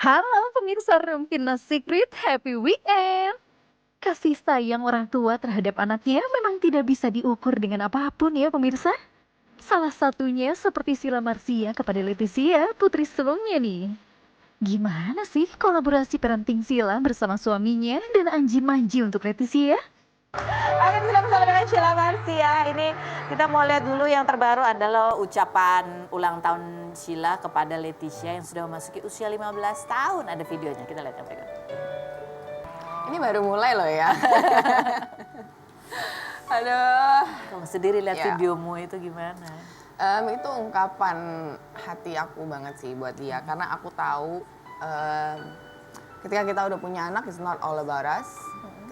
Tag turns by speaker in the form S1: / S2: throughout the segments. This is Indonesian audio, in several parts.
S1: Halo pemirsa Rumpinas Secret, happy weekend! Kasih sayang orang tua terhadap anaknya memang tidak bisa diukur dengan apapun ya pemirsa. Salah satunya seperti Sheila Marcia kepada Leticia, putri sulungnya nih. Gimana sih kolaborasi parenting Sheila bersama suaminya dan Anji Manji untuk Leticia?
S2: Oke, sudah bersama dengan Sheila Marcia. Ini kita mau lihat dulu yang terbaru adalah ucapan ulang tahun Sheila kepada Leticia yang sudah memasuki usia 15 tahun. Ada videonya, kita lihat yang berikut.
S3: Ini baru mulai loh ya. Aduh.
S2: Kamu sendiri lihat
S3: Ya.
S2: videomu itu gimana?
S3: Itu ungkapan hati aku banget sih buat dia. Karena aku tahu ketika kita udah punya anak, it's not all about us.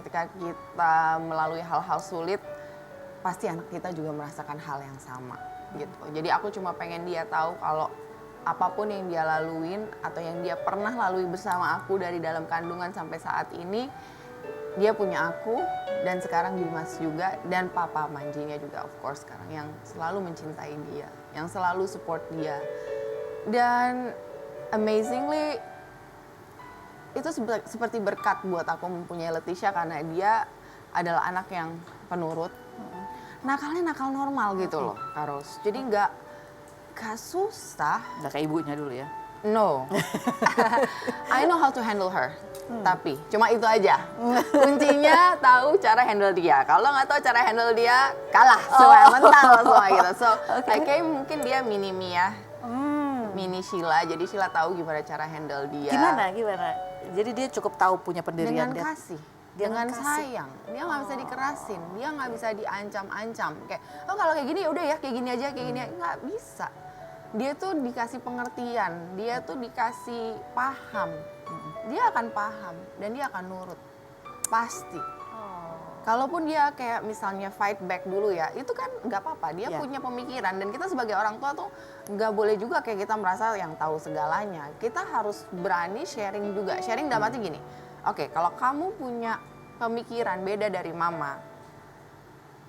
S3: Ketika kita melalui hal-hal sulit, pasti anak kita juga merasakan hal yang sama gitu. Jadi aku cuma pengen dia tahu kalau apapun yang dia laluin atau yang dia pernah lalui bersama aku dari dalam kandungan sampai saat ini, dia punya aku dan sekarang Dimas juga dan Papa Manjinya juga of course sekarang yang selalu mencintai dia, yang selalu support dia. Dan amazingly itu seperti berkat buat aku mempunyai Leticia karena dia adalah anak yang penurut. Nakalnya nakal normal gitu loh, Karos. Jadi nggak susah.
S2: Udah kayak ibunya dulu ya.
S3: No. I know how to handle her. Tapi cuma itu aja. Kuncinya tahu cara handle dia. Kalau nggak tahu cara handle dia, kalah semua mental semua gitu. So, kayak mungkin dia mini Mia, mini Sheila. Jadi Sheila tahu gimana cara handle dia.
S2: Gimana? Jadi dia cukup tahu punya pendirian
S3: Dengan
S2: dia.
S3: kasih.
S2: Dengan
S3: Dengan
S2: kasih.
S3: sayang, dia nggak bisa dikerasin, dia nggak bisa diancam-ancam. Kayak, oh kalau kayak gini ya udah ya, kayak gini aja, kayak gini aja. Nggak bisa. Dia tuh dikasih pengertian, dia tuh dikasih paham. Dia akan paham dan dia akan nurut, pasti. Kalaupun dia kayak misalnya fight back dulu ya, itu kan nggak apa-apa. Dia
S2: Ya.
S3: punya pemikiran dan kita sebagai orang tua tuh nggak boleh juga kayak kita merasa yang tahu segalanya. Kita harus berani sharing juga. Sharing dalam arti gini, oke kalau kamu punya pemikiran beda dari mama,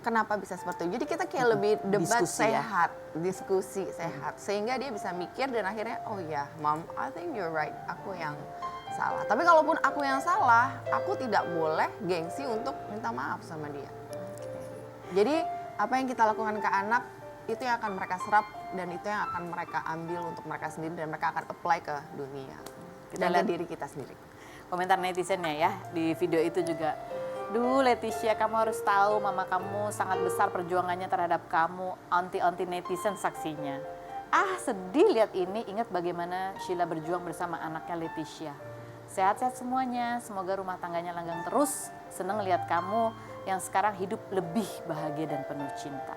S3: kenapa bisa seperti itu? Jadi kita kayak lebih debat
S2: Diskusi ya.
S3: sehat, diskusi sehat. Sehingga dia bisa mikir dan akhirnya, oh ya mom, I think you're right, aku yang salah. Tapi kalaupun aku yang salah, aku tidak boleh gengsi untuk minta maaf sama dia. Jadi apa yang kita lakukan ke anak, itu yang akan mereka serap dan itu yang akan mereka ambil untuk mereka sendiri dan mereka akan apply ke dunia.
S2: Kita
S3: Dan
S2: lihat
S3: ke diri kita sendiri.
S2: komentar netizennya ya di video itu juga. Duh Leticia, kamu harus tahu mama kamu sangat besar perjuangannya terhadap kamu. Anti-anti netizen saksinya. Ah sedih lihat ini, ingat bagaimana Sheila berjuang bersama anaknya Leticia. Sehat-sehat semuanya, semoga rumah tangganya langgang terus. Seneng lihat kamu yang sekarang hidup lebih bahagia dan penuh cinta.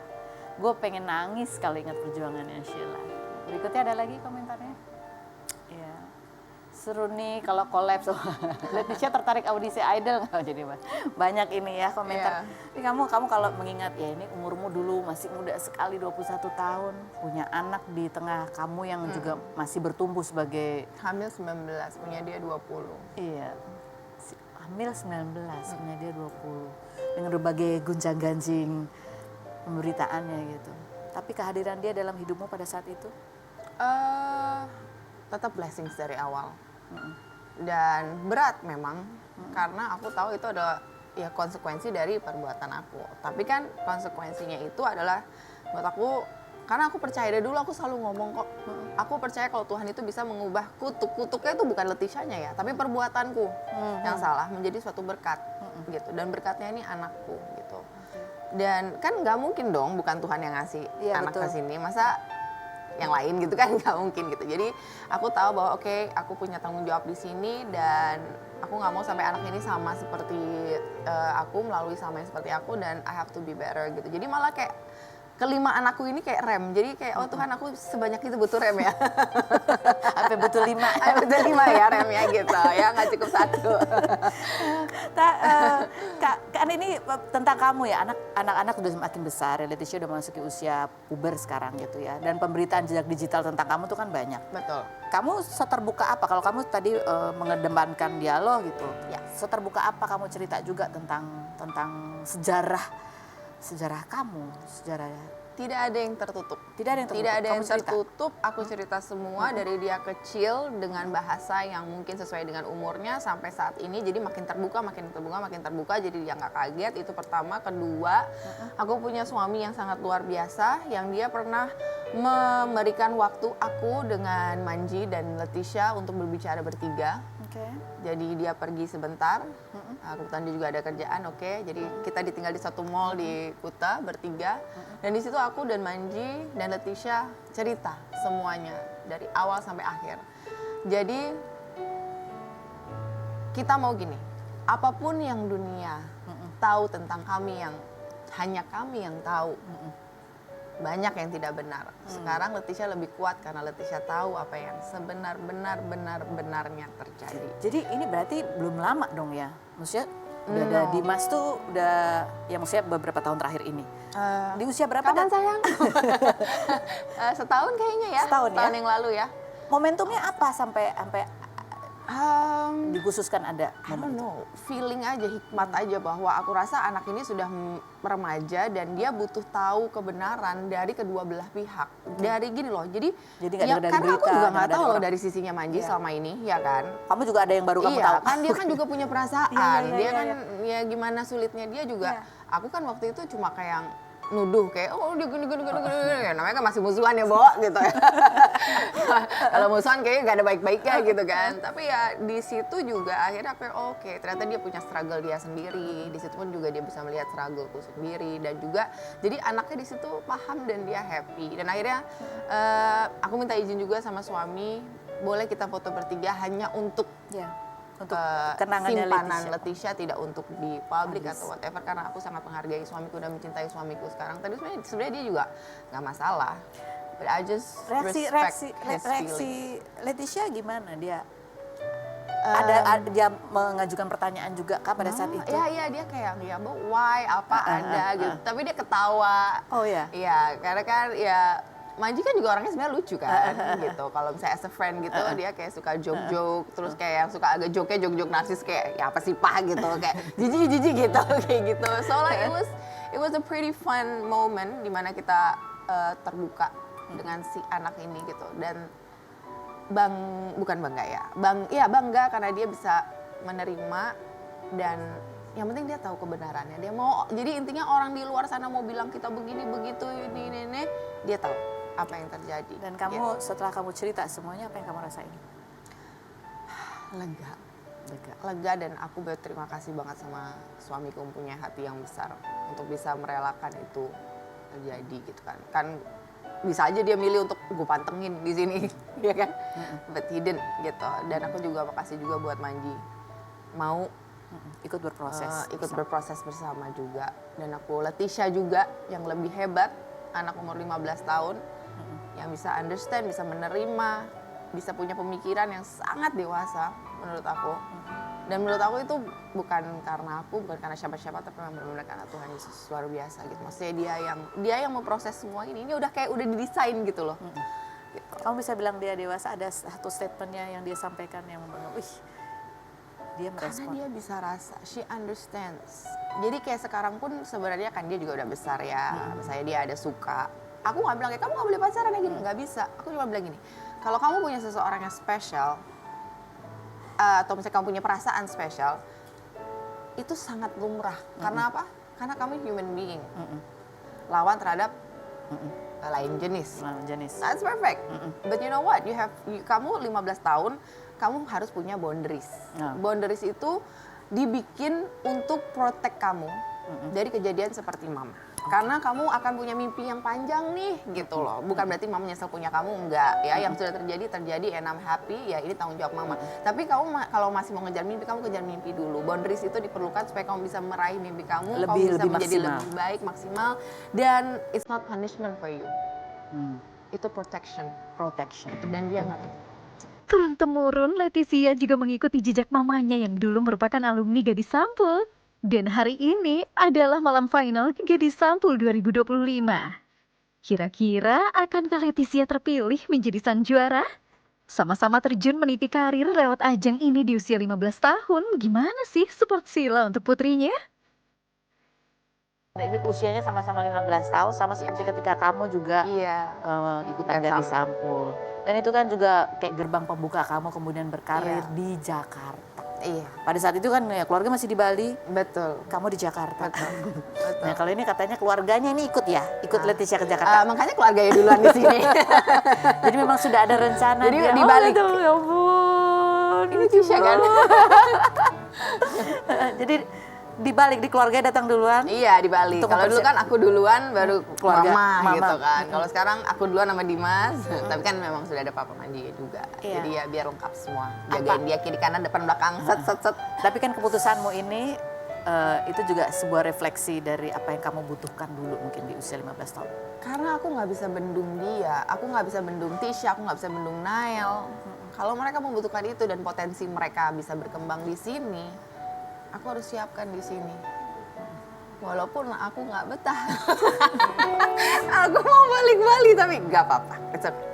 S2: Gue pengen nangis kalau ingat perjuangannya Sheila. Berikutnya ada lagi komentarnya. Iya. Seru nih kalau collab sama Leticia tertarik audisi idol nggak? Jadi banyak ini ya komentar. Ini kamu kalau mengingat ya ini umurmu dulu masih muda sekali 21 tahun, punya anak di tengah kamu yang juga masih bertumbuh sebagai
S3: Hamil 19, punya dia 20.
S2: iya. Hamil 19, punya dia 20. Dengan berbagai gunjang-ganjing pemberitaannya gitu. Tapi kehadiran dia dalam hidupmu pada saat itu?
S3: Tetap blessings dari awal. Dan berat memang, karena aku tahu itu adalah ya konsekuensi dari perbuatan aku. Tapi kan konsekuensinya itu adalah buat aku, karena aku percaya dari dulu aku selalu ngomong kok, aku percaya kalau Tuhan itu bisa mengubah kutuknya itu bukan Leticianya ya, tapi perbuatanku yang salah menjadi suatu berkat gitu. Dan berkatnya ini anakku gitu. Dan kan nggak mungkin dong bukan Tuhan yang ngasih
S2: Iya,
S3: anak
S2: betul.
S3: ke sini, masa yang lain gitu kan, nggak mungkin gitu. Jadi aku tahu bahwa oke, aku punya tanggung jawab di sini dan aku nggak mau sampai anak ini sama seperti aku, melalui sama yang seperti aku, dan I have to be better gitu. Jadi malah kayak kelima anakku ini kayak rem. Jadi kayak oh Tuhan, aku sebanyak itu butuh rem ya.
S2: Sampai butuh 5.
S3: Butuh 5 ya remnya gitu ya, nggak cukup 1.
S2: Kan ini tentang kamu ya, anak-anak sudah semakin besar, ya, Leticia udah memasuki usia puber sekarang gitu ya. Dan pemberitaan jejak digital tentang kamu tuh kan banyak.
S3: Betul.
S2: Kamu seterbuka apa? Kalau kamu tadi mengedepankan dialog gitu,
S3: Ya.
S2: seterbuka apa kamu cerita juga tentang sejarah kamu, sejarah
S3: Tidak ada yang tertutup.
S2: Tidak ada yang tertutup.
S3: Tidak ada
S2: Kamu
S3: yang
S2: cerita?
S3: tertutup. Aku cerita semua dari dia kecil dengan bahasa yang mungkin sesuai dengan umurnya sampai saat ini. Jadi makin terbuka, makin terbuka, makin terbuka. Jadi dia nggak kaget. Itu pertama. Kedua, aku punya suami yang sangat luar biasa, yang dia pernah memberikan waktu aku dengan Manji dan Leticia untuk berbicara bertiga.
S2: Oke.
S3: Jadi dia pergi sebentar, kebetulan dia juga ada kerjaan, oke. Jadi kita ditinggal di satu mall di Kuta bertiga. Dan di situ aku dan Manji dan Leticia cerita semuanya dari awal sampai akhir. Jadi kita mau gini, apapun yang dunia tahu tentang kami yang hanya kami yang tahu. Banyak yang tidak benar. Sekarang Leticia lebih kuat karena Leticia tahu apa yang sebenar-benarnya terjadi.
S2: Jadi ini berarti belum lama dong ya? Maksudnya udah ada Dimas tuh udah ya maksudnya beberapa tahun terakhir ini. Di usia berapa?
S3: Kapan sayang? Setahun kayaknya ya.
S2: Setahun ya?
S3: yang lalu ya.
S2: Momentumnya apa sampai dikhususkan ada
S3: I don't
S2: momen itu?
S3: know, feeling aja, hikmat aja bahwa aku rasa anak ini sudah remaja dan dia butuh tahu kebenaran dari kedua belah pihak. Dari gini loh, jadi
S2: nggak
S3: ya,
S2: dengar dari
S3: karena aku
S2: berita,
S3: juga
S2: nggak
S3: nggak
S2: dari
S3: tahu loh
S2: orang.
S3: dari sisinya Manji
S2: Iya.
S3: selama ini, ya kan?
S2: Kamu juga ada yang baru kamu
S3: Iya,
S2: tahu.
S3: kan dia kan juga punya perasaan.
S2: Iya,
S3: Dia kan ya gimana sulitnya dia juga. Aku kan waktu itu cuma kayak nuduh kayak oh dia gini. Namanya kan masih musuhan ya, Bo, gitu ya. Kalau musuhan kayaknya gak ada baik-baiknya gitu kan. Tapi ya di situ juga akhirnya aku oke, ternyata dia punya struggle dia sendiri. Di situ pun juga dia bisa melihat struggleku sendiri dan juga jadi anaknya di situ paham dan dia happy. Dan akhirnya aku minta izin juga sama suami, boleh kita foto bertiga hanya untuk
S2: Ya, untuk kenangannya
S3: simpanan
S2: Leticia.
S3: Leticia, tidak untuk di publik atau whatever, karena aku sangat menghargai suamiku dan mencintai suamiku sekarang. Tadi sebenarnya dia juga nggak masalah, but I just respect his feeling.
S2: Leticia gimana dia? Ada dia mengajukan pertanyaan juga kah pada saat itu?
S3: Iya, dia kayak ya Bo, why apa ada gitu, tapi dia ketawa.
S2: Oh ya.
S3: Iya, karena kan ya Manji kan juga orangnya sebenarnya lucu kan gitu. Kalau misalnya as a friend gitu dia kayak suka joke-joke, terus kayak yang suka agak joke narsis kayak ya apa sih Pak gitu, kayak jijik gitu kayak gitu. So like it was a pretty fun moment di mana kita terbuka dengan si anak ini gitu. Dan bukan bangga ya. Bangga karena dia bisa menerima dan yang penting dia tahu kebenarannya. Dia mau, jadi intinya orang di luar sana mau bilang kita begini begitu ini, dia tahu apa yang terjadi.
S2: Dan kamu setelah kamu cerita semuanya apa yang kamu rasain?
S3: Lega dan aku berterima kasih banget sama suamiku, mempunyai hati yang besar untuk bisa merelakan itu terjadi gitu kan. Kan bisa aja dia milih untuk gue pantengin di sini, ya kan? But he didn't gitu. Dan aku juga makasih juga buat Manji mau
S2: Ikut berproses.
S3: berproses bersama juga. Dan aku Leticia juga yang lebih hebat, anak umur 15 tahun yang bisa understand, bisa menerima, bisa punya pemikiran yang sangat dewasa menurut aku. Dan menurut aku itu bukan karena aku, bukan karena siapa-siapa, tapi memang benar-benar karena Tuhan Yesus luar biasa gitu. Maksudnya dia yang memproses semua ini udah kayak udah didesain gitu loh. Gitu.
S2: Kamu bisa bilang dia dewasa, ada satu statementnya yang dia sampaikan yang memang, wih, dia
S3: Karena
S2: merespon.
S3: dia bisa rasa, she understands. Jadi kayak sekarang pun sebenarnya kan dia juga udah besar ya. Misalnya dia ada suka. Aku nggak bilang kayak kamu nggak boleh pacaran kayak gini, nggak bisa. Aku cuma bilang gini, kalau kamu punya seseorang yang spesial, atau misalnya kamu punya perasaan spesial, itu sangat lumrah. Karena apa? Karena kamu human being. Lawan terhadap lain jenis. That's perfect. But you know what? Kamu 15 tahun, kamu harus punya boundaries. Boundaries itu dibikin untuk protect kamu dari kejadian seperti Mama. Karena kamu akan punya mimpi yang panjang nih, gitu loh. Bukan berarti Mama nyesel punya kamu, enggak ya. Yang sudah terjadi and I'm happy, ya ini tanggung jawab Mama. Tapi kamu kalau masih mau ngejar mimpi, kamu kejar mimpi dulu. Boundaries itu diperlukan supaya kamu bisa meraih mimpi kamu, kamu bisa menjadi lebih baik, maksimal. Dan it's not punishment for you. Itu protection. Dan dia ngerti.
S1: Turun-temurun, Leticia juga mengikuti jejak mamanya yang dulu merupakan alumni Gadis Sampul. Dan hari ini adalah malam final Gadis Sampul 2025. Kira-kira akankah Leticia terpilih menjadi sang juara? Sama-sama terjun meniti karir lewat ajang ini di usia 15 tahun. Gimana sih support Sila untuk putrinya?
S2: Ini usianya sama-sama 15 tahun, sama seperti ketika kamu juga
S3: Iya.
S2: ikutan
S3: Dan
S2: Gadis Sampul. Dan itu kan juga kayak gerbang pembuka kamu kemudian berkarir
S3: Iya.
S2: di Jakarta.
S3: Iya,
S2: Pada saat itu kan ya keluarga masih di Bali,
S3: betul.
S2: kamu di Jakarta.
S3: Betul.
S2: Nah kalau ini katanya keluarganya ini ikut ya, ikut Leticia ke Jakarta.
S3: Makanya keluarganya duluan di sini.
S2: Jadi memang sudah ada rencana
S3: Jadi
S2: dia.
S3: dibalik.
S2: Oh, ya ampun.
S3: Ini Tisha kan?
S2: Jadi dibalik di keluarga datang duluan.
S3: Iya, di Bali.
S2: Untuk
S3: Kalau dulu kan aku duluan, baru
S2: Keluarga,
S3: mama,
S2: mama.
S3: gitu kan. Kalau sekarang aku duluan sama Dimas, tapi kan memang sudah ada papa mandi juga.
S2: Iya.
S3: Jadi ya biar lengkap semua. Jagain dia kiri kanan depan belakang, set set set.
S2: Tapi kan keputusanmu ini itu juga sebuah refleksi dari apa yang kamu butuhkan dulu mungkin di usia 15 tahun.
S3: Karena aku nggak bisa bendung dia, aku nggak bisa bendung Tisha, aku nggak bisa bendung Nael. Kalau mereka membutuhkan itu dan potensi mereka bisa berkembang di sini, aku harus siapkan di sini. Walaupun aku nggak betah. Aku mau balik Bali tapi nggak apa-apa. It's okay.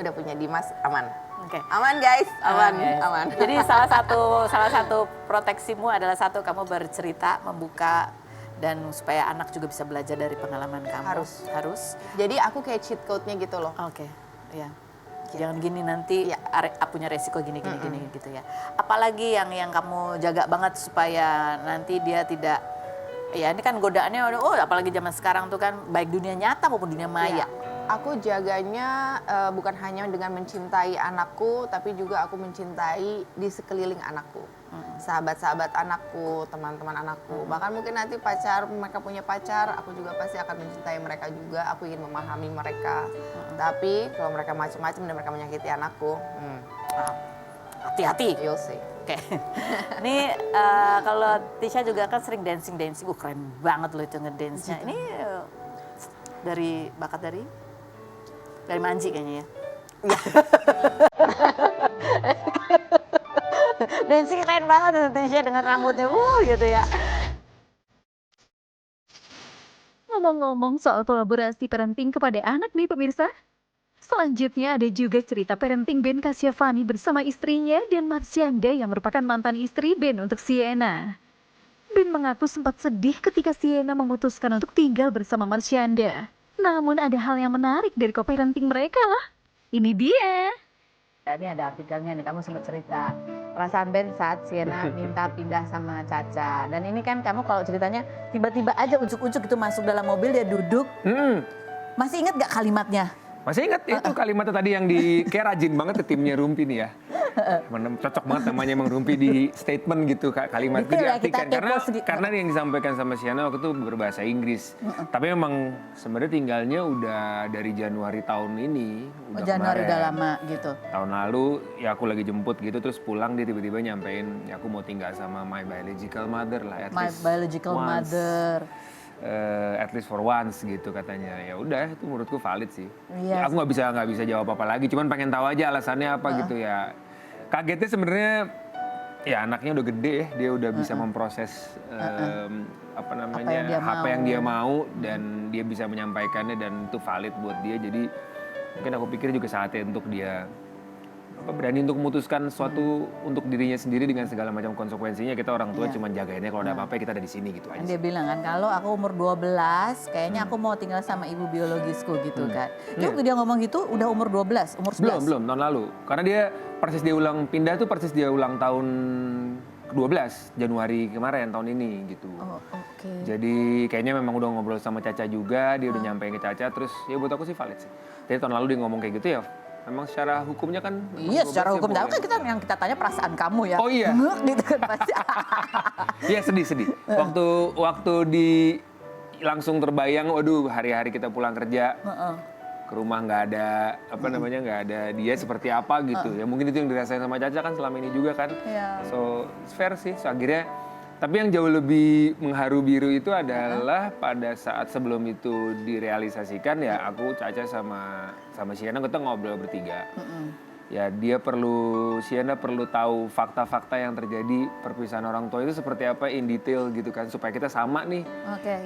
S3: Udah punya Dimas, aman.
S2: Oke.
S3: Aman guys, aman,
S2: Yes.
S3: aman.
S2: Jadi salah satu proteksimu adalah satu kamu bercerita, membuka dan supaya anak juga bisa belajar dari pengalaman kamu. Harus.
S3: Jadi aku kayak cheat code-nya gitu loh.
S2: Oke. Ya. Jangan gini nanti
S3: Iya.
S2: punya resiko gini gitu ya. Apalagi yang kamu jaga banget supaya nanti dia tidak ya ini kan godaannya apalagi zaman sekarang tuh kan baik dunia nyata maupun dunia maya.
S3: Iya. Aku jaganya bukan hanya dengan mencintai anakku, tapi juga aku mencintai di sekeliling anakku. Sahabat-sahabat anakku, teman-teman anakku. Bahkan mungkin nanti mereka punya pacar, aku juga pasti akan mencintai mereka juga. Aku ingin memahami mereka. Tapi kalau mereka macam-macam dan mereka menyakiti anakku,
S2: Hati-hati.
S3: you'll see.
S2: Oke. Ini kalau Tisha juga kan sering dancing. Keren banget loh itu ngedance-nya. Ini bakat dari Manji kayaknya ya. Dancing keren banget tuh Tisha dengan rambutnya gitu ya.
S1: Ngomong-ngomong soal kolaborasi parenting kepada anak nih pemirsa. Selanjutnya ada juga cerita parenting Ben Kasyafani bersama istrinya dan Marsyanda yang merupakan mantan istri Ben untuk Sienna. Ben mengaku sempat sedih ketika Sienna memutuskan untuk tinggal bersama Marsyanda. Namun ada hal yang menarik dari co-parenting mereka lah. Ini dia.
S2: Ini ada artikelnya nih, kamu sempat cerita perasaan Ben saat Sienna minta pindah sama Caca. Dan ini kan kamu kalau ceritanya tiba-tiba aja ujuk-ujuk itu masuk dalam mobil, dia duduk. Masih ingat gak kalimatnya?
S4: Masih ingat itu kalimatnya tadi yang kayak rajin banget ke timnya Rumpi nih ya. Cocok banget namanya emang Rumpi di statement gitu kalimat itu
S2: Betul ya, kita
S4: diartikan. Karena yang disampaikan sama Sienna waktu itu berbahasa Inggris. Tapi memang sebenarnya tinggalnya udah dari Januari tahun ini.
S2: Januari
S4: kemarin.
S2: udah lama gitu.
S4: Tahun lalu ya aku lagi jemput gitu terus pulang dia tiba-tiba nyampein ya aku mau tinggal sama my biological mother lah.
S2: My biological mother.
S4: At least for once gitu katanya. Ya udah itu menurutku valid sih.
S2: Iya.
S4: Ya, aku nggak bisa jawab apa lagi. Cuman pengen tahu aja alasannya apa gitu ya. Kagetnya sebenarnya ya anaknya udah gede ya. Dia udah bisa memproses apa namanya apa yang dia mau dan dia bisa menyampaikannya dan itu valid buat dia. Jadi mungkin aku pikir juga saatnya untuk dia berani untuk memutuskan sesuatu untuk dirinya sendiri dengan segala macam konsekuensinya. Kita orang tua cuma jagainnya kalau ada apa-apa kita ada di sini gitu aja.
S2: Dia bilang kan kalau aku umur 12 kayaknya aku mau tinggal sama ibu biologisku gitu kan. Dia waktu dia ngomong gitu udah umur 12, umur 11.
S4: Belum tahun lalu. Karena dia pindah tuh persis dia ulang tahun 12 Januari kemarin tahun ini gitu.
S2: Oh, oke.
S4: Jadi kayaknya memang udah ngobrol sama Caca juga, dia udah nyampein ke Caca terus ya buat aku sih valid sih. Jadi tahun lalu dia ngomong kayak gitu ya. Memang secara hukumnya kan
S2: Iya, secara hukum
S4: ya
S2: tahu kan yang kita tanya perasaan kamu ya.
S4: Oh iya.
S2: Ngek gitu kan pasti.
S4: Iya sedih. Waktu langsung terbayang, waduh hari-hari kita pulang kerja ke rumah nggak ada nggak ada dia seperti apa gitu. Ya mungkin itu yang dirasain sama Caca kan selama ini juga kan.
S2: Iya.
S4: So fair sih. So, akhirnya tapi yang jauh lebih mengharu biru itu adalah pada saat sebelum itu direalisasikan ya aku Caca sama Sienna kita ngobrol bertiga. ya Sienna perlu tahu fakta-fakta yang terjadi perpisahan orang tua itu seperti apa in detail gitu kan, supaya kita sama nih.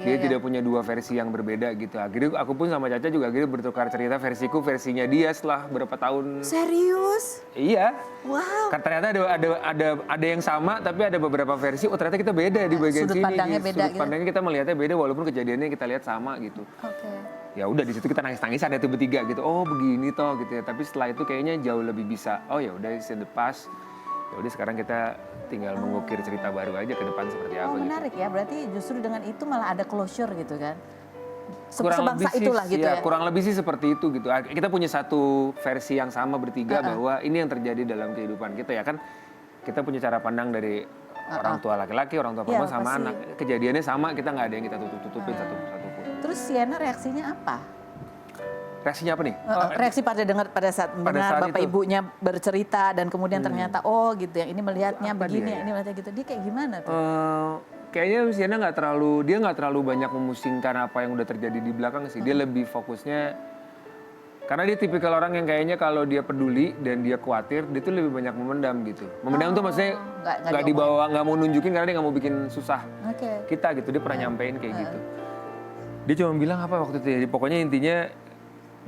S4: Dia tidak punya dua versi yang berbeda gitu. Akhirnya aku pun sama Caca juga akhirnya bertukar cerita, versinya dia setelah berapa tahun.
S2: Serius?
S4: Iya.
S2: Wow.
S4: Kan ternyata ada yang sama tapi ada beberapa versi. Oh ternyata kita beda di bagian
S2: Sudut
S4: sini.
S2: pandangnya beda
S4: Sudut
S2: gitu.
S4: pandangnya kita melihatnya beda walaupun kejadiannya kita lihat sama gitu. Ya udah di situ kita nangis-nangis ada tuh bertiga gitu. Oh begini toh gitu ya. Tapi setelah itu kayaknya jauh lebih bisa. Oh ya udah it's in the past. Ya udah sekarang kita tinggal mengukir cerita baru aja ke depan seperti apa gitu.
S2: Menarik ya. Berarti justru dengan itu malah ada closure gitu kan.
S4: Kurang lebih
S2: Sebangsa
S4: sih,
S2: itulah gitu ya.
S4: kurang lebih sih seperti itu gitu. Kita punya satu versi yang sama bertiga bahwa ini yang terjadi dalam kehidupan kita ya kan. Kita punya cara pandang dari orang tua laki-laki, orang tua perempuan sama
S2: pasti.
S4: anak. Kejadiannya sama, kita nggak ada yang kita tutup-tutupin satu pun.
S2: Terus Sienna reaksinya apa?
S4: Reaksinya apa nih?
S2: Reaksi pada saat mendengar
S4: saat
S2: bapak
S4: itu.
S2: ibunya bercerita dan kemudian ternyata oh gitu yang ini melihatnya
S4: Apa
S2: begini,
S4: dia ya?
S2: ini melihatnya gitu. Dia kayak gimana tuh?
S4: Kayaknya Sienna nggak terlalu banyak memusingkan apa yang udah terjadi di belakang sih. Dia lebih fokusnya karena dia tipikal orang yang kayaknya kalau dia peduli dan dia khawatir, dia tuh lebih banyak memendam gitu. Memendam tuh maksudnya nggak dibawa, nggak mau nunjukin karena dia nggak mau bikin susah kita gitu. Dia pernah nyampein kayak gitu. Dia cuma bilang apa waktu itu ya, pokoknya intinya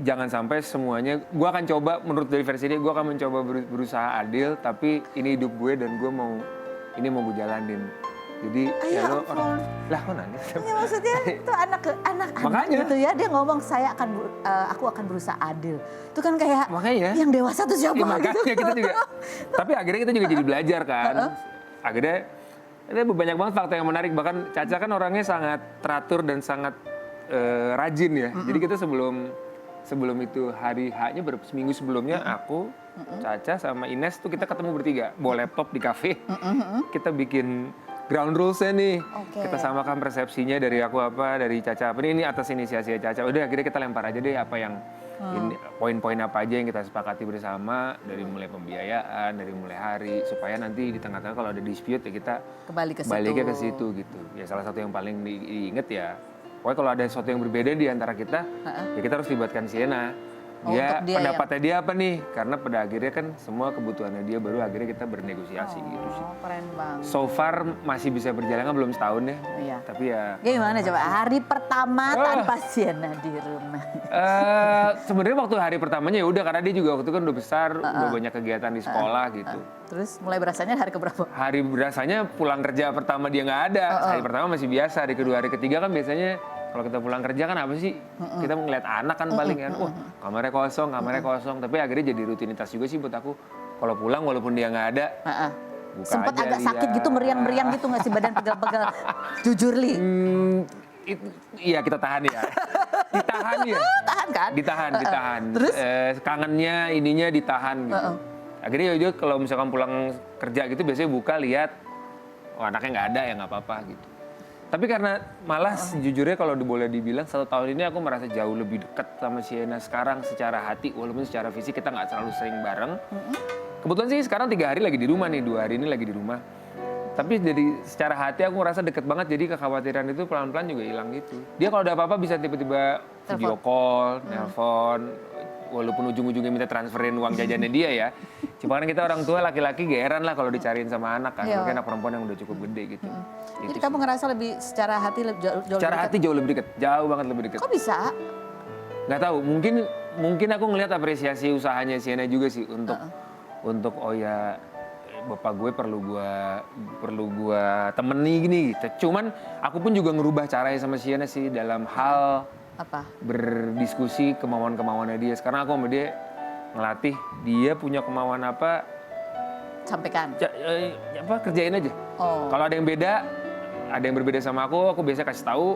S4: jangan sampai semuanya, gue akan coba menurut dari versi ini, gue akan mencoba berusaha adil, tapi ini hidup gue dan gue mau gue jalanin. Jadi ya lo orang, lah kok nangis?
S2: Ya maksudnya itu anak
S4: Makanya.
S2: gitu ya, dia ngomong aku akan berusaha adil. Itu kan kayak
S4: Makanya.
S2: yang dewasa tuh siapa
S4: Ya, makanya
S2: gitu.
S4: kita juga, tapi akhirnya kita juga jadi belajar kan. Akhirnya ada banyak banget fakta yang menarik, bahkan Caca kan orangnya sangat teratur dan sangat rajin ya. Jadi kita sebelum itu hari H-nya seminggu sebelumnya aku, Caca sama Ines tuh kita ketemu bertiga, bawa laptop di kafe. Kita bikin ground rules-nya nih. Kita samakan persepsinya dari aku apa, dari Caca apa. Ini atas inisiasi Caca. Udah akhirnya kita lempar aja deh apa yang poin-poin apa aja yang kita sepakati bersama, dari mulai pembiayaan, dari mulai hari, supaya nanti di tengah-tengah kalau ada dispute ya kita baliknya ke situ gitu. Ya salah satu yang paling diinget ya, pokoknya kalau ada sesuatu yang berbeda di antara kita, ya kita harus libatkan Sienna. Pendapatnya dia apa nih? Karena pada akhirnya kan semua kebutuhannya dia, baru akhirnya kita bernegosiasi gitu sih.
S2: Keren banget.
S4: So far masih bisa berjalan kan belum setahun ya.
S2: Iya.
S4: Tapi ya.
S2: Gimana coba hari pertama tanpa Sienna di rumah?
S4: Sebenarnya waktu hari pertamanya ya udah, karena dia juga waktu itu kan udah besar, udah banyak kegiatan di sekolah gitu.
S2: Terus mulai berasanya hari keberapa?
S4: Hari berasanya pulang kerja pertama dia nggak ada. Hari pertama masih biasa, hari kedua, hari ketiga kan biasanya kalau kita pulang kerja kan apa sih? Kita ngeliat anak kan paling kan. Kamarnya kosong. Tapi akhirnya jadi rutinitas juga sih buat aku. Kalau pulang walaupun dia nggak ada, buka
S2: Sempet
S4: aja
S2: agak sakit gitu, meriang-meriang gitu nggak sih, badan pegel-pegel? Jujur Li.
S4: Iya kita tahan ya. Ditahan ya.
S2: Tahan kan?
S4: Ditahan.
S2: Terus?
S4: Kangennya ininya ditahan gitu. Akhirnya ya kalau misalkan pulang kerja gitu biasanya buka lihat, oh anaknya nggak ada ya nggak apa-apa gitu. Tapi karena malah sejujurnya kalau boleh dibilang 1 tahun ini aku merasa jauh lebih dekat sama Sienna sekarang secara hati, walaupun secara fisik kita nggak terlalu sering bareng. Kebetulan sih sekarang 3 hari lagi di rumah nih, 2 hari ini lagi di rumah. Tapi dari secara hati aku ngerasa deket banget, jadi kekhawatiran itu pelan-pelan juga hilang gitu. Dia kalau ada apa-apa bisa tiba-tiba video call, nelpon, walaupun ujung-ujungnya minta transferin uang jajannya dia ya. Cuma kan kita orang tua laki-laki geeran lah kalau dicariin sama anak kan, mungkin anak perempuan yang udah cukup gede gitu.
S2: Jadi kamu ngerasa lebih secara hati jauh
S4: secara
S2: lebih
S4: hati jauh lebih dekat, jauh banget lebih dekat.
S2: Kok bisa?
S4: Nggak tahu, mungkin aku ngelihat apresiasi usahanya Sienna juga sih untuk oh ya bapak gue perlu gue temeni gini gitu. Cuman aku pun juga ngerubah caranya sama Sienna sih dalam hal
S2: Apa?
S4: berdiskusi kemauan-kemauannya dia. Sekarang aku sama dia ngelatih dia punya kemauan apa,
S2: Sampaikan.
S4: kerjain aja. Kalau ada yang berbeda sama aku biasa kasih tahu.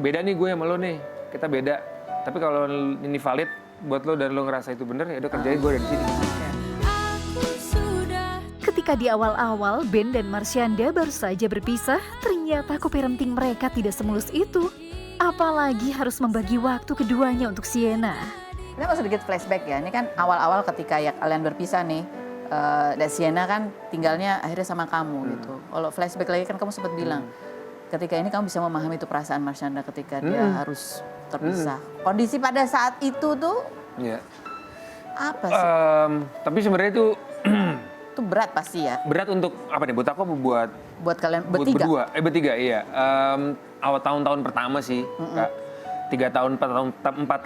S4: Beda nih gue sama lo nih, kita beda. Tapi kalau ini valid buat lo dan lo ngerasa itu bener, ya udah kerjain, gue ada di sini.
S1: Ketika di awal-awal Ben dan Marsyanda baru saja berpisah, ternyata co-parenting mereka tidak semulus itu. Apalagi harus membagi waktu keduanya untuk Sienna.
S2: Kita mau sedikit flashback ya, ini kan awal-awal ketika ya kalian berpisah nih, dan Sienna kan tinggalnya akhirnya sama kamu gitu. Kalau flashback lagi kan kamu sempat bilang, ketika ini kamu bisa memahami itu perasaan Marsyanda ketika dia harus terpisah. Kondisi pada saat itu tuh Apa sih?
S4: Tapi sebenarnya itu
S2: Itu berat pasti ya.
S4: berat untuk apa nih? Buat aku apa buat
S2: Buat kalian
S4: buat
S2: bertiga.
S4: berdua? Bertiga iya. Awal tahun-tahun pertama sih, Kak. 4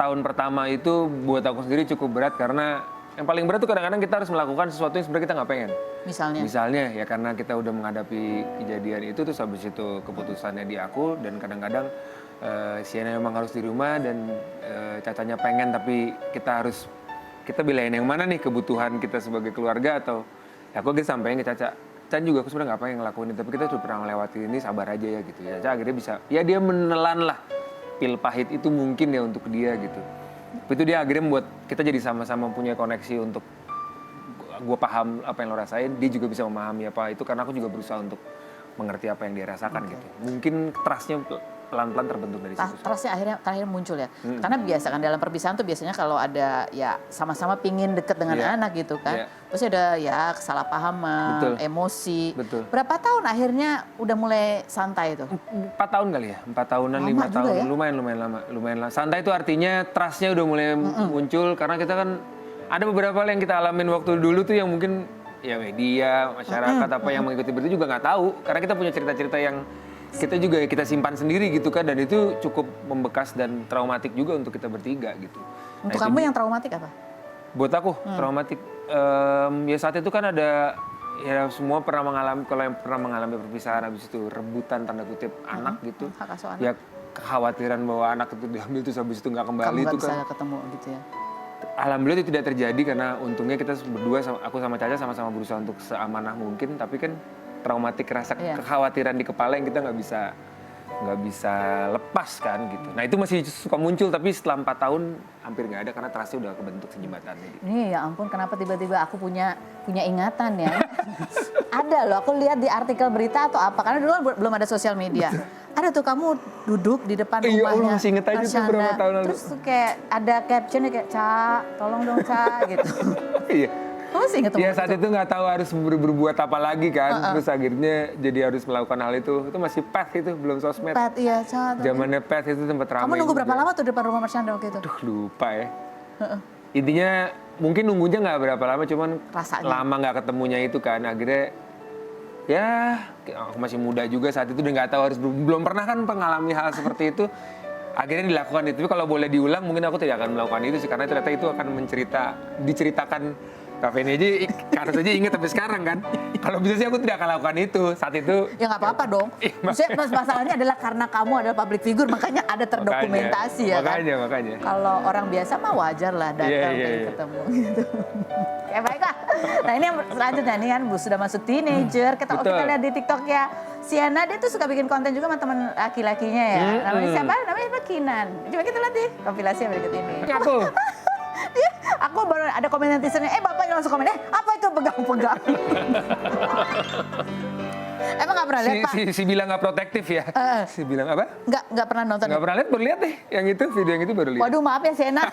S4: tahun pertama itu buat aku sendiri cukup berat karena yang paling berat tuh kadang-kadang kita harus melakukan sesuatu yang sebenarnya kita nggak pengen. Misalnya ya karena kita udah menghadapi kejadian itu terus habis itu keputusannya di aku dan kadang-kadang Sienna memang harus di rumah dan Cacanya pengen tapi kita belain yang mana nih kebutuhan kita sebagai keluarga atau ya aku gitu sampein ke Caca. Can juga aku sebenarnya nggak pengen ngelakuin ini tapi kita sudah pernah melewati ini sabar aja ya gitu. Ya Caca akhirnya bisa ya dia menelan lah pil pahit itu mungkin ya untuk dia gitu. Itu dia akhirnya membuat kita jadi sama-sama punya koneksi untuk gue paham apa yang lo rasain, dia juga bisa memahami apa itu karena aku juga berusaha untuk mengerti apa yang dia rasakan gitu. Mungkin trust-nya pelan-pelan terbentuk dari situ.
S2: Trustnya terakhir muncul ya. Karena biasa kan dalam perpisahan tuh biasanya kalau ada ya sama-sama pingin deket dengan anak gitu kan. Pasti ada ya kesalahpahaman, emosi. Berapa tahun akhirnya udah mulai santai itu?
S4: 4 tahun kali ya, 4 tahunan, 5 tahun.
S2: Ya?
S4: Lumayan lama. Santai itu artinya trust-nya udah mulai muncul karena kita kan ada beberapa hal yang kita alamin waktu dulu tuh yang mungkin ya media, masyarakat apa yang mengikuti berita juga nggak tahu karena kita punya cerita-cerita yang kita simpan sendiri gitu kan dan itu cukup membekas dan traumatik juga untuk kita bertiga gitu.
S2: Untuk kamu yang traumatik apa?
S4: Buat aku traumatik ya saat itu kan ada ya semua pernah mengalami kalau yang pernah mengalami perpisahan habis itu rebutan tanda kutip anak gitu.
S2: Hak asuh anak.
S4: Ya kekhawatiran bahwa anak itu diambil terus habis itu nggak kembali
S2: Kamu
S4: itu
S2: bisa
S4: kan.
S2: ketemu gitu ya.
S4: Alhamdulillah itu tidak terjadi karena untungnya kita berdua aku sama Caca sama-sama berusaha untuk seamanah mungkin tapi kan traumatik rasa kekhawatiran di kepala yang kita nggak bisa lepas kan gitu. Nah itu masih suka muncul tapi setelah 4 tahun hampir nggak ada karena trustnya udah kebentuk jembatannya. Gitu.
S2: Nih ya ampun kenapa tiba-tiba aku punya ingatan ya. Ada loh aku lihat di artikel berita atau apa karena dulu belum ada sosial media. Ada tuh kamu duduk di depan rumahnya.
S4: Iya, masih inget aja tuh berapa tahun lalu.
S2: Terus tuh kayak ada captionnya kayak Ca, tolong dong Ca gitu.
S4: Iya.
S2: Kamu sih inget
S4: ya saat itu nggak tahu harus berbuat apa lagi kan. Terus akhirnya jadi harus melakukan hal itu. Itu masih pet itu, belum sosmed.
S2: Pet iya Ca.
S4: Zamannya pet itu tempat ramai.
S2: Kamu nunggu berapa lama tuh depan rumah Marsyanda waktu itu?
S4: Aduh lupa ya. Intinya mungkin nunggunya nggak berapa lama cuman
S2: rasanya
S4: lama nggak ketemunya itu kan. Akhirnya ya aku masih muda juga saat itu dan nggak tahu harus belum pernah kan mengalami hal seperti itu akhirnya dilakukan itu tapi kalau boleh diulang mungkin aku tidak akan melakukan itu sih karena ternyata itu akan diceritakan Kak Feni aja harus aja inget sampai sekarang kan kalau bisa sih aku tidak akan lakukan itu saat itu
S2: ya nggak apa-apa dong maksudnya masalahnya adalah karena kamu adalah public figure makanya ada terdokumentasi
S4: makanya
S2: kalau orang biasa mah wajar lah datang ketemu gitu. Ya baiklah. Nah ini yang selanjutnya nih kan Bu sudah masuk teenager. Kita lihat di TikTok ya. Sienna dia tuh suka bikin konten juga sama teman laki-lakinya ya. Namanya siapa? Namanya Kinan. Coba kita lihat nih kompilasi yang berikut ini. Aku baru ada komen netizennya. Bapaknya langsung komen. Apa itu pegang-pegang? Emang nggak pernah lihat Pak?
S4: Si bilang nggak protektif ya. Si bilang apa?
S2: Nggak pernah nonton.
S4: Nggak pernah lihat, baru lihat deh. Yang itu video yang itu baru lihat.
S2: Waduh maaf ya Sienna.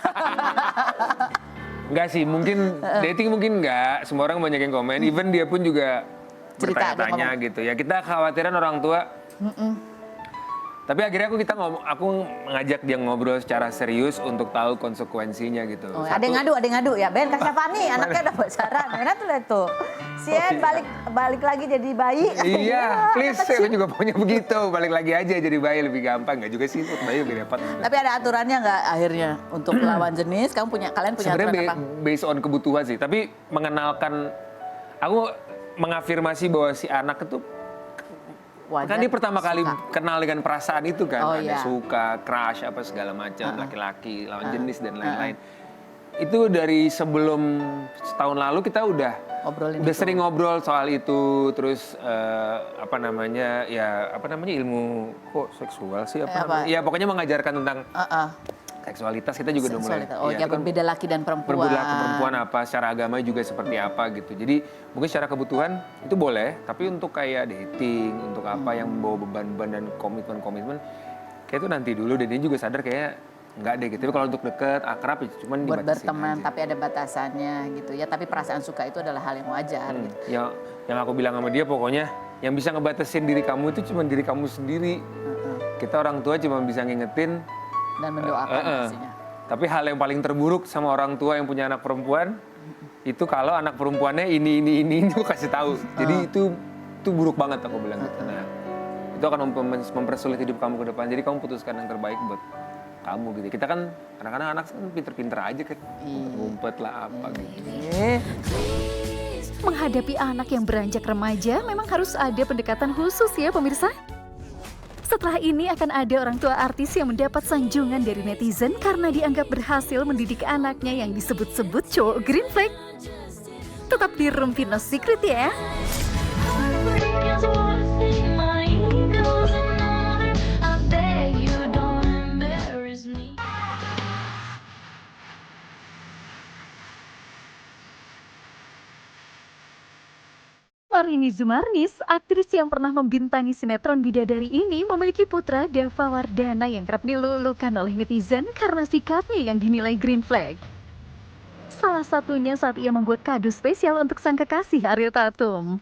S4: Enggak sih, mungkin dating mungkin enggak. Semua orang banyak yang komen. Even dia pun juga bertanya-tanya gitu. Ya kita khawatiran orang tua. Tapi akhirnya aku mengajak dia ngobrol secara serius untuk tahu konsekuensinya gitu.
S2: Ada yang ngadu ya. Ben Kasyafani anaknya udah pacaran. Mana tuh lihat tuh. Sien balik lagi jadi bayi.
S4: Iya, please aku juga punya begitu. Balik lagi aja jadi bayi lebih gampang. Enggak juga sih, bayi lebih repot.
S2: Tapi ada aturannya nggak akhirnya untuk lawan jenis? Kalian punya aturan apa?
S4: Sebenarnya based on kebutuhan sih. Tapi aku mengafirmasi bahwa si anak itu wajar, kan dia pertama kali kenal dengan perasaan itu kan, ada suka, crush, apa segala macam, laki-laki, lawan jenis dan lain-lain. Itu dari sebelum setahun lalu kita udah sering ngobrol soal itu, terus ilmu seksual sih ya pokoknya mengajarkan tentang seksualitas kita juga udah mulai.
S2: Berbeda laki dan perempuan.
S4: Berbeda laki perempuan apa, secara agama juga seperti apa gitu. Jadi mungkin secara kebutuhan itu boleh, tapi untuk kayak dating, untuk apa yang membawa beban-beban dan komitmen-komitmen, kayak itu nanti dulu. Dan dia juga sadar kayak enggak deh gitu. Tapi kalau untuk deket, akrab ya cuman
S2: buat
S4: dibatasin
S2: berteman,
S4: aja.
S2: tapi ada batasannya gitu ya. Tapi perasaan suka itu adalah hal yang wajar. Gitu.
S4: Yang aku bilang sama dia pokoknya, yang bisa ngebatasin diri kamu itu cuma diri kamu sendiri. Kita orang tua cuma bisa ngingetin
S2: dan mendoakan pastinya.
S4: Tapi hal yang paling terburuk sama orang tua yang punya anak perempuan itu kalau anak perempuannya ini aku kasih tahu. Jadi itu buruk banget aku bilang gitu. Nah, itu akan mempersulit hidup kamu ke depan. Jadi kamu putuskan yang terbaik buat kamu gitu. Kita kan anak-anak kan pinter-pinter aja kan. Ngumpet lah apa gitu.
S1: Menghadapi anak yang beranjak remaja memang harus ada pendekatan khusus ya pemirsa. Setelah ini akan ada orang tua artis yang mendapat sanjungan dari netizen karena dianggap berhasil mendidik anaknya yang disebut-sebut cowok green flag. Tetap di Room No Secret ya. Marini Zumarnis, aktris yang pernah membintangi sinetron Bidadari ini memiliki putra Dava Wardana yang kerap dilulukan oleh netizen karena sikapnya yang dinilai green flag. Salah satunya saat ia membuat kado spesial untuk sang kekasih Ariel Tatum.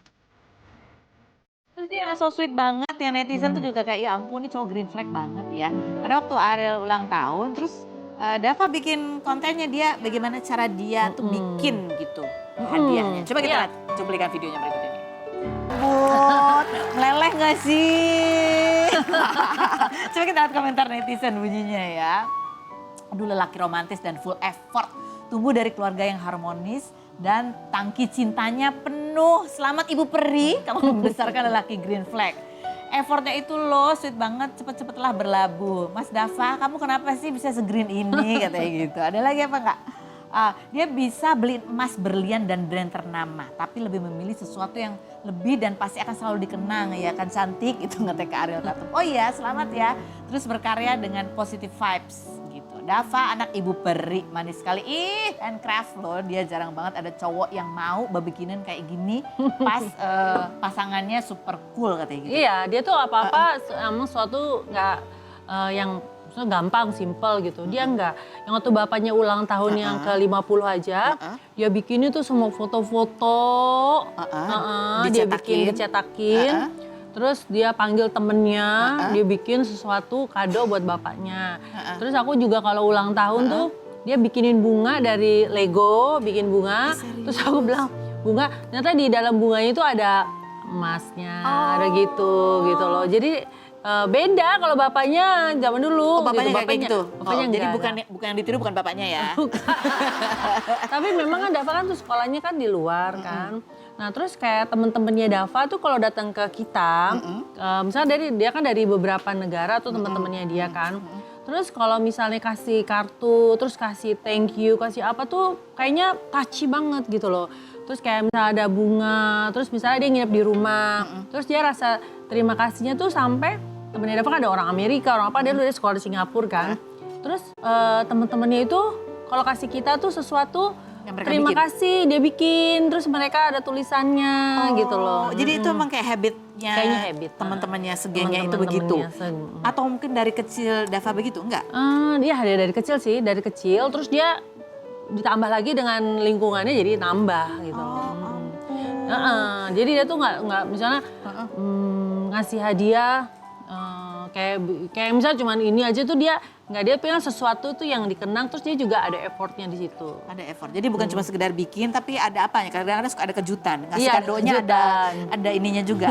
S2: Terus dia so sweet banget, yang netizen tuh juga kayak, ya ampun ini cowok green flag banget ya. Karena waktu Ariel ulang tahun, terus Dava bikin kontennya dia, bagaimana cara dia tuh bikin gitu hadiahnya. Coba kita lihat cuplikan videonya berikut ini. But, meleleh gak sih? Coba kita lihat komentar netizen bunyinya ya. Aduh, lelaki romantis dan full effort. Tumbuh dari keluarga yang harmonis dan tangki cintanya penuh. Selamat Ibu Peri, kamu membesarkan lelaki green flag. Effortnya itu loh, sweet banget, cepet-cepetlah berlabuh. Mas Dava, kamu kenapa sih bisa se-green ini? Katanya gitu. Ada lagi apa enggak? Dia bisa beli emas, berlian, dan brand ternama. Tapi lebih memilih sesuatu yang lebih dan pasti akan selalu dikenang. Ya kan cantik, itu ngetek ke Ariel Tatum. Oh iya, selamat ya. Terus berkarya dengan positive vibes gitu. Dava anak Ibu Peri, manis sekali. Handcraft loh, dia jarang banget ada cowok yang mau babikinin kayak gini. Pas pasangannya super cool katanya gitu.
S5: Iya, dia tuh apa-apa emang suatu nggak yang gampang, simple gitu. Dia enggak. Yang waktu bapaknya ulang tahun yang ke-50 aja, dia bikinin tuh semua foto-foto. Dia bikin, dicetakin. Terus dia panggil temennya, dia bikin sesuatu kado buat bapaknya. Terus aku juga kalau ulang tahun tuh, dia bikinin bunga dari Lego, bikin bunga. Terus aku bilang, bunga, ternyata di dalam bunganya itu ada emasnya, ada gitu loh. Jadi beda kalau bapaknya zaman dulu.
S2: Oh, bapaknya
S5: gitu.
S2: kayak gitu?
S5: Bapaknya
S2: jadi
S5: enggak.
S2: bukan yang ditiru bukan bapaknya ya?
S5: Tapi memang kan Dava kan tuh sekolahnya kan di luar kan. Nah terus kayak temen-temennya Dava tuh kalau datang ke kita, misalnya dia kan dari beberapa negara tuh temen-temennya dia kan. Terus kalau misalnya kasih kartu, terus kasih thank you, kasih apa tuh kayaknya touchy banget gitu loh. Terus kayak misalnya ada bunga, terus misalnya dia nginep di rumah, terus dia rasa terima kasihnya tuh sampai temennya Dava kan ada orang Amerika, orang apa, dia udah sekolah di Singapura kan. Terus temen-temennya itu kalau kasih kita tuh sesuatu, terima kasih dia bikin, terus mereka ada tulisannya gitu loh.
S2: Jadi itu emang kayak habitnya,
S5: Kayaknya habit.
S2: teman-temannya segengnya itu begitu? Atau mungkin dari kecil Dava begitu, enggak?
S5: Dia dari kecil sih, dari kecil terus dia ditambah lagi dengan lingkungannya jadi nambah gitu. Jadi dia tuh nggak misalnya ngasih hadiah kayak misalnya cuman ini aja tuh dia pengen sesuatu tuh yang dikenang, terus dia juga ada effortnya di situ.
S2: Ada effort. Jadi bukan cuma sekedar bikin, tapi ada apanya? Kadang-kadang suka ada kejutan. Ngasih
S5: Iya,
S2: kadonya
S5: kejutan.
S2: ada ininya juga.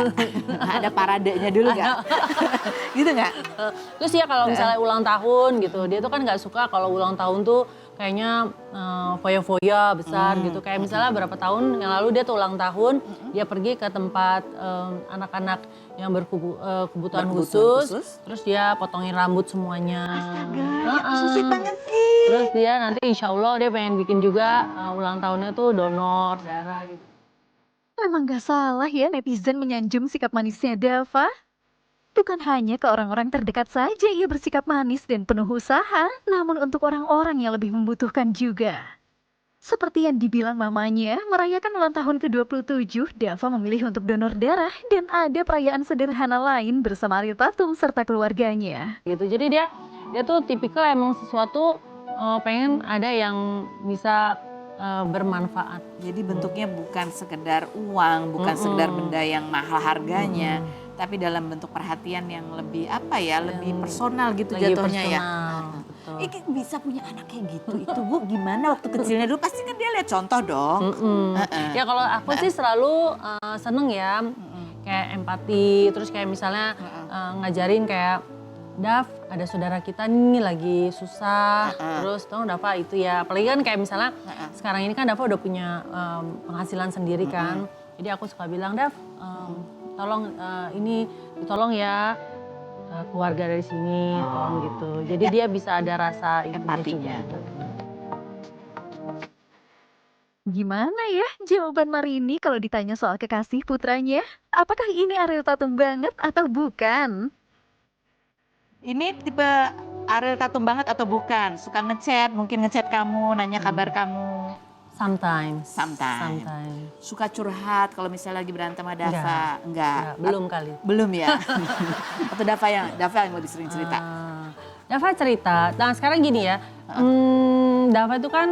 S2: Ada paradenya dulu nggak? Gitu nggak?
S5: Terus ya kalau misalnya ulang tahun gitu, dia tuh kan nggak suka kalau ulang tahun tuh kayaknya foya-foya besar gitu. Kayak misalnya berapa tahun yang lalu dia tuh ulang tahun, dia pergi ke tempat anak-anak yang berkebutuhan khusus, terus dia potongin rambut semuanya.
S2: Susit banget sih.
S5: Terus dia nanti insya Allah dia pengen bikin juga ulang tahunnya tuh donor darah gitu.
S1: Memang gak salah ya netizen menyanjung sikap manisnya Dava. Bukan hanya ke orang-orang terdekat saja ia bersikap manis dan penuh usaha, namun untuk orang-orang yang lebih membutuhkan juga. Seperti yang dibilang mamanya, merayakan ulang tahun ke-27, Dava memilih untuk donor darah dan ada perayaan sederhana lain bersama Ariel Tatum serta keluarganya.
S5: Gitu. Jadi dia tuh tipikal emang sesuatu pengen ada yang bisa bermanfaat.
S2: Jadi bentuknya bukan sekedar uang, bukan sekedar benda yang mahal harganya, tapi dalam bentuk perhatian yang lebih apa ya, lebih personal gitu
S5: Lagi
S2: jatuhnya ya.
S5: personal, betul.
S2: Iki bisa punya anak kayak gitu. Itu Bu gimana waktu kecilnya dulu? Pasti kan dia lihat contoh dong.
S5: Ya kalau aku sih selalu seneng ya, kayak empati, terus kayak misalnya ngajarin kayak, Dav, ada saudara kita nih lagi susah, terus tolong Dava itu ya. Apalagi kan kayak misalnya sekarang ini kan Dava udah punya penghasilan sendiri kan. Jadi aku suka bilang, Dav, tolong ini ditolong ya keluarga dari sini, tolong gitu. Jadi dia bisa ada rasa empatinya.
S1: Gimana ya jawaban Marini kalau ditanya soal kekasih putranya? Apakah ini Ariel Tatum banget atau bukan?
S2: Ini tipe Ariel Tatum banget atau bukan? Suka ngechat, mungkin ngechat kamu, nanya kabar kamu.
S5: Sometimes.
S2: Suka curhat kalau misalnya lagi berantem sama Dava? Enggak.
S5: Belum kali.
S2: Belum ya? Atau Dava yang mau disering cerita?
S5: Dava cerita. Nah sekarang gini ya, Dava itu kan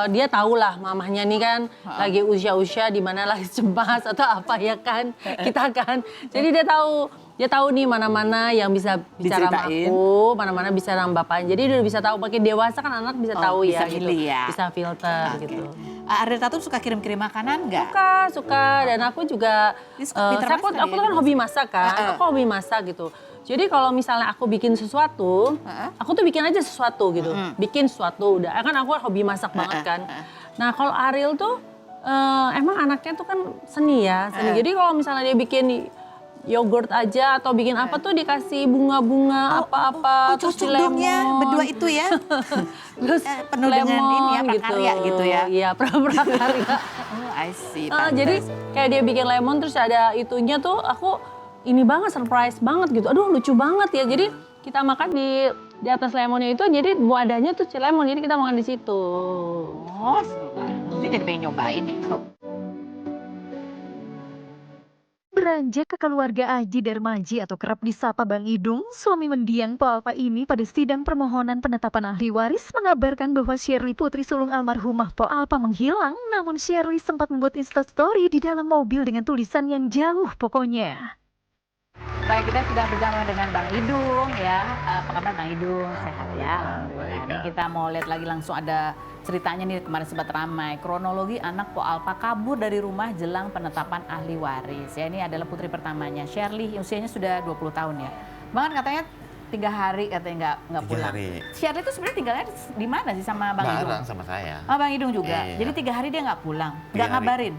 S5: dia tahu lah mamahnya nih kan lagi usia-usia di mana lagi cemas atau apa ya kan, kita kan. Jadi dia tahu nih mana-mana yang bisa bicara sama aku, mana-mana bisa sama bapaknya. Jadi dia udah bisa tahu, makin dewasa kan anak bisa tahu
S2: bisa
S5: ya,
S2: milih
S5: gitu.
S2: ya.
S5: Bisa filter gitu.
S2: Ariel Tatum suka kirim-kirim makanan nggak?
S5: Suka. Dan aku juga, aku kan hobi masak kan, aku hobi masak gitu. Jadi kalau misalnya aku bikin sesuatu, aku tuh bikin aja sesuatu gitu. Bikin sesuatu, udah kan aku hobi masak banget kan. Nah kalau Ariel tuh emang anaknya tuh kan seni ya. Jadi kalau misalnya dia bikin yogurt aja atau bikin apa tuh dikasih bunga-bunga apa-apa. Terus lemon.
S2: Berdua itu ya?
S5: Terus
S2: penuh dengan ini ya, prakarya gitu ya?
S5: Iya, prakarya.
S2: I see.
S5: Jadi kayak dia bikin lemon terus ada itunya tuh aku ini banget, surprise banget gitu. Aduh lucu banget ya. Jadi kita makan di atas lemonnya itu, jadi wadahnya tuh lemon, jadi kita makan di situ.
S2: Oh, nanti jadi pengen nyobain.
S1: Beranjak ke keluarga Aji Darmaji atau kerap disapa Bang Idung, suami mendiang Po Alpa ini pada sidang permohonan penetapan ahli waris mengabarkan bahwa Shirley putri sulung almarhumah Po Alpa menghilang, namun Shirley sempat membuat instastory di dalam mobil dengan tulisan yang jauh pokoknya.
S2: Baik, kita sudah bersama dengan Bang Idung ya. Apa kabar Bang Idung? Sehat ya?
S6: Baik,
S2: Ini kita mau lihat lagi langsung ada ceritanya nih, kemarin sempat ramai. Kronologi anak Po Alpa kabur dari rumah jelang penetapan ahli waris. Ya, ini adalah putri pertamanya, Shirley, usianya sudah 20 tahun ya. Bang kan katanya 3 hari katanya nggak pulang. Shirley itu sebenarnya tinggalnya di mana sih sama Bang Idung?
S6: Bareng sama saya.
S2: Oh, Bang Idung juga.
S6: Iya.
S2: Jadi 3 hari dia nggak pulang,
S6: 3
S2: nggak
S6: hari.
S2: ngabarin.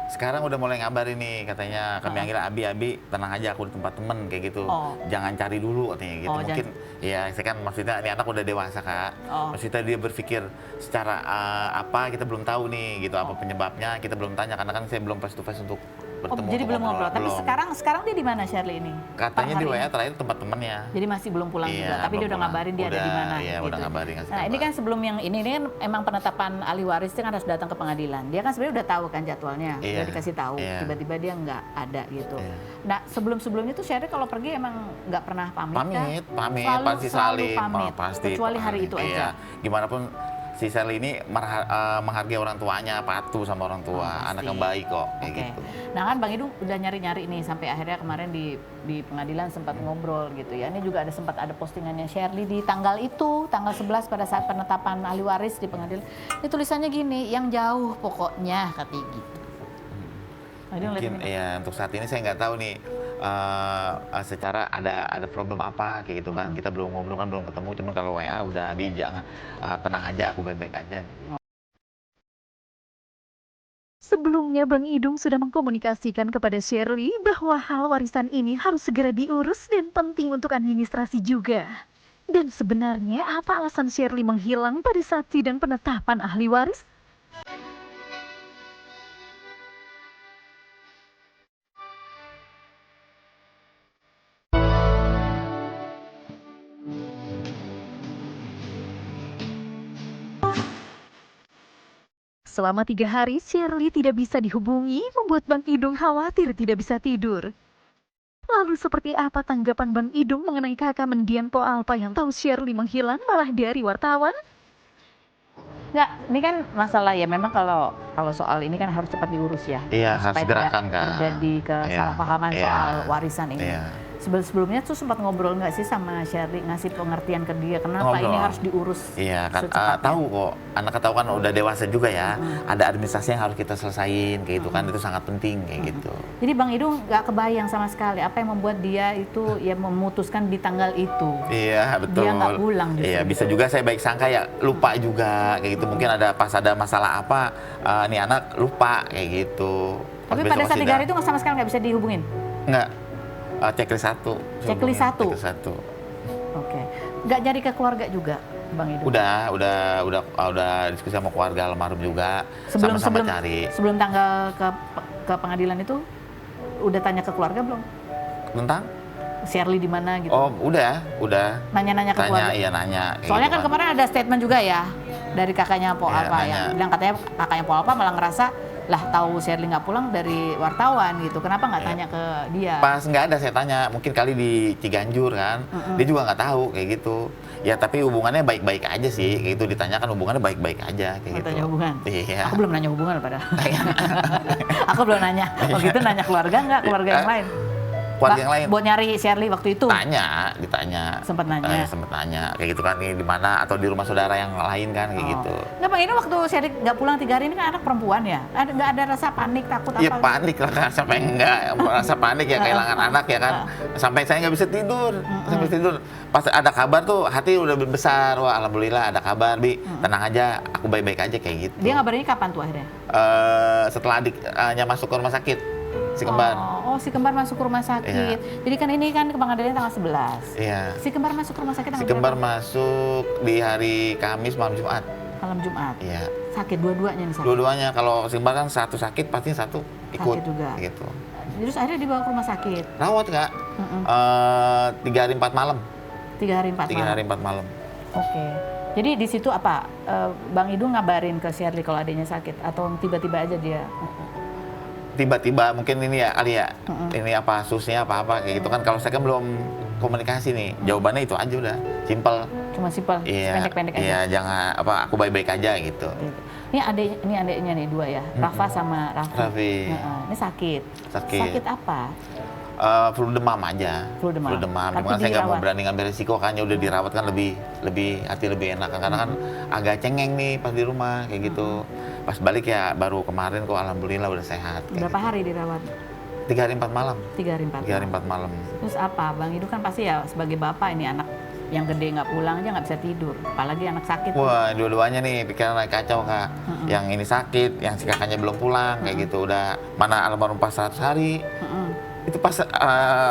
S6: Sekarang udah mulai ngabarin nih, katanya kami manggil Abi, tenang aja aku di tempat temen kayak gitu. Jangan cari dulu katanya gitu. Mungkin ya saya kan maksudnya ini anak udah dewasa Kak. Maksudnya dia berpikir secara apa kita belum tahu nih gitu, apa penyebabnya kita belum tanya karena kan saya belum face to face untuk bertemu.
S2: Jadi belum ngobrol. Tapi sekarang dia di mana Shirley ini?
S6: Katanya di WA terakhir tempat temennya.
S2: Jadi masih belum pulang juga, tapi dia udah ngabarin dia ada di mana.
S6: Iya,
S2: gitu.
S6: udah ngabarin.
S2: Nah, ini kan sebelum yang ini kan emang penetapan ahli waris itu kan harus datang ke pengadilan. Dia kan sebenarnya udah tahu kan jadwalnya, udah dikasih tahu. Tiba-tiba dia nggak ada gitu. Nah, sebelum-sebelumnya tuh Shirley kalau pergi emang nggak pernah pamit kan?
S6: Pasti saling
S2: pamit.
S6: pasti.
S2: Kecuali hari itu aja.
S6: Gimana pun si Shirley ini menghargai orang tuanya, patuh sama orang tua, anak yang baik kok, kayak gitu.
S2: Nah kan Bang Idung udah nyari-nyari nih sampai akhirnya kemarin di pengadilan sempat ngobrol gitu ya. Ini juga sempat ada postingannya Shirley di tanggal itu, tanggal 11 pada saat penetapan ahli waris di pengadilan. Ini tulisannya gini, yang jauh pokoknya katanya gitu.
S6: Mungkin ya untuk saat ini saya nggak tahu nih secara ada problem apa kayak gitu kan. Kita belum ngobrol kan, belum ketemu, cuman kalau WA udah jangan tenang aja, aku baik-baik aja.
S1: Sebelumnya Bang Idung sudah mengkomunikasikan kepada Shirley bahwa hal warisan ini harus segera diurus dan penting untuk administrasi juga. Dan sebenarnya apa alasan Shirley menghilang pada saat sidang penetapan ahli waris? Selama 3 hari, Shirley tidak bisa dihubungi, membuat Bang Idung khawatir tidak bisa tidur. Lalu seperti apa tanggapan Bang Idung mengenai kakak mendiang Po Alpa yang tahu Shirley menghilang malah dari wartawan?
S2: Nggak, ini kan masalah ya, memang kalau soal ini kan harus cepat diurus ya.
S6: Iya, harus gerakan kan.
S2: Terjadi kesalahpahaman soal warisan ini. sebelumnya tuh sempat ngobrol nggak sih sama Shirley, ngasih pengertian ke dia kenapa ini
S6: Ngobrol.
S2: harus diurus
S6: Iya kan,
S2: secepatnya?
S6: tahu kok. Anak tahu kan udah dewasa juga ya. Ada administrasi yang harus kita selesain kayak gitu kan, itu sangat penting kayak gitu.
S2: Jadi Bang Ido nggak kebayang sama sekali apa yang membuat dia itu ya memutuskan di tanggal itu.
S6: Iya betul.
S2: Dia nggak pulang justru.
S6: Iya bisa juga saya baik sangka ya lupa juga kayak gitu. Mungkin ada pas ada masalah apa, nih anak lupa kayak gitu. Pas
S2: Tapi
S6: besok
S2: pada saat 3
S6: sidang.
S2: hari itu sama sekali nggak bisa dihubungin.
S6: Enggak, checklist 1.
S2: Checklist 1?
S6: Checklist 1.
S2: Oke. Nggak nyari ke keluarga juga, Bang Ido?
S6: Udah diskusi sama keluarga almarhum juga, sama-sama cari.
S2: Sebelum tanggal ke pengadilan itu udah tanya ke keluarga belum?
S6: Tentang?
S2: Shirley di mana gitu?
S6: Oh, udah.
S2: Nanya-nanya ke keluarga.
S6: Iya nanya. kayak
S2: Soalnya
S6: gitu
S2: kan kemarin ada statement juga ya dari kakaknya Po
S6: Iya,
S2: Alpa
S6: nanya.
S2: yang bilang katanya kakaknya Po Alpa malah ngerasa lah tahu Shirley nggak pulang dari wartawan gitu. Kenapa nggak
S6: Iya.
S2: tanya ke dia?
S6: Pas nggak ada saya tanya, mungkin kali di Ciganjur kan, dia juga nggak tahu kayak gitu. Ya tapi hubungannya baik-baik aja sih, kayak gitu ditanyakan hubungannya baik-baik aja kayak
S2: Mau
S6: gitu.
S2: tanya hubungan?
S6: Iya.
S2: Aku belum nanya hubungan padahal. Aku belum nanya. Waktu itu nanya keluarga nggak? Keluarga yang lain?
S6: Keluarga yang lain.
S2: Buat nyari Shirley waktu itu?
S6: Ditanya.
S2: Sempet nanya?
S6: Sempet nanya, kayak gitu kan, ini di mana atau di rumah saudara yang lain kan, kayak gitu.
S2: Nggak Bang, ini waktu Shirley nggak pulang 3 hari ini kan anak perempuan ya? Nggak ada rasa panik, takut
S6: Iya
S2: apa?
S6: panik lah kan, sampai enggak merasa panik ya kehilangan anak ya kan, sampai saya nggak bisa tidur, sampai tidur. Pas ada kabar tuh hati udah besar, wah alhamdulillah ada kabar, Bi, tenang aja, aku baik-baik aja kayak gitu.
S2: Dia ngabarinnya kapan tuh akhirnya?
S6: Setelah adiknya masuk ke rumah sakit, si kembar.
S2: Oh, si kembar masuk ke rumah sakit. Jadi kan ini kan ke pengadilan tanggal 11.
S6: Iya.
S2: Si kembar masuk ke rumah sakit
S6: Si
S2: tanggal
S6: kembar
S2: berapa?
S6: masuk di hari Kamis malam Jumat.
S2: Malam Jumat.
S6: Iya.
S2: Sakit dua-duanya nih sakit.
S6: Dua-duanya kalau si kembar kan satu sakit pasti satu ikut.
S2: Sakit juga.
S6: Gitu.
S2: Terus akhirnya dibawa ke rumah sakit.
S6: Rawat Kak. 3 hari 4 malam.
S2: 3 hari 4
S6: 3
S2: malam.
S6: hari 4 malam.
S2: Oke. Jadi di situ apa? Bang Idu ngabarin ke Shirley kalau adanya sakit atau tiba-tiba aja dia?
S6: Tiba-tiba mungkin ini ya kali ya, ini apa susnya apa kayak gitu kan, kalau saya kan belum komunikasi nih, jawabannya itu aja udah simpel.
S2: Cuma simpel,
S6: Iya,
S2: pendek-pendek aja.
S6: iya jangan apa aku baik-baik aja gitu.
S2: Ini adiknya nih 2 ya, Rafa sama Raffi.
S6: Raffi.
S2: Ini sakit.
S6: Sakit.
S2: Sakit apa?
S6: Flu demam aja.
S2: Flu demam. Tapi
S6: Cuma saya nggak mau
S2: dirawat.
S6: berani ngambil resiko kan, ya udah dirawat kan lebih hati lebih enak kan, karena kan agak cengeng nih pas di rumah kayak gitu. Pas balik ya baru kemarin kok alhamdulillah udah sehat. kayak
S2: Berapa
S6: gitu.
S2: hari dirawat?
S6: 3 hari 4 malam.
S2: 3 hari 4
S6: 3 hari 4 malam.
S2: Terus apa? Bang Idu kan pasti ya sebagai bapak ini anak yang gede nggak pulang aja nggak bisa tidur. Apalagi anak sakit.
S6: Wah, dua-duanya nih pikiran lagi kacau Kak. Yang ini sakit, yang si kakaknya belum pulang kayak gitu. Udah mana almarhum pas 100 hari. Itu pas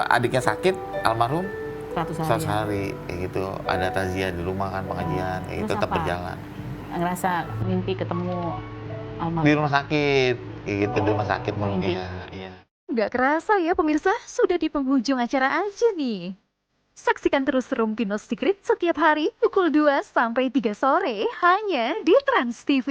S6: adiknya sakit, almarhum
S2: 100 hari.
S6: 100 hari kayak gitu. Ada takziah di rumah kan, pengajian kayak gitu,
S2: Terus
S6: tetap
S2: apa?
S6: berjalan.
S2: Ngerasa mimpi ketemu almarhum.
S6: Di rumah sakit kayak gitu, di rumah sakit mulu.
S2: Mimpi.
S6: Iya.
S1: Nggak kerasa ya pemirsa, sudah di penghujung acara aja nih. Saksikan terus Rumpino Secret setiap hari pukul 2 sampai 3 sore hanya di Trans TV.